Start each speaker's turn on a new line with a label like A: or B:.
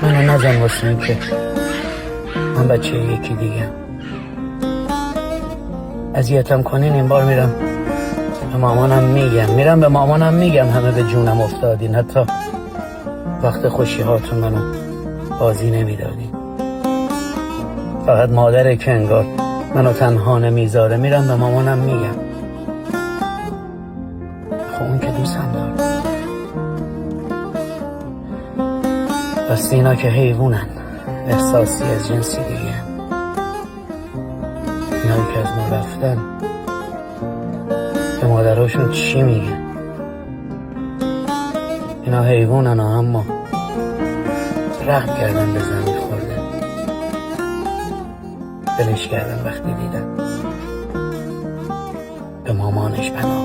A: منو نزن واسه این که من بچه یکی دیگه اذیتم کنین. این بار میرم به مامانم میگم همه به جونم افتادین. حتی وقت خوشی هاتون منو بازی نمیدادین. فقط مادره که انگار منو تنها نمیذاره. میرم به مامانم میگم. خب اون که دوستم داره. پس اینا که حیوانن، احساسی از جنسی دیگه. اینایی که از ما رفتن به مادراشون چی میگن؟ اینا حیوانن اما رحم کردن به زمین خورده. دلش کردن وقتی دیدن به مامانش پناه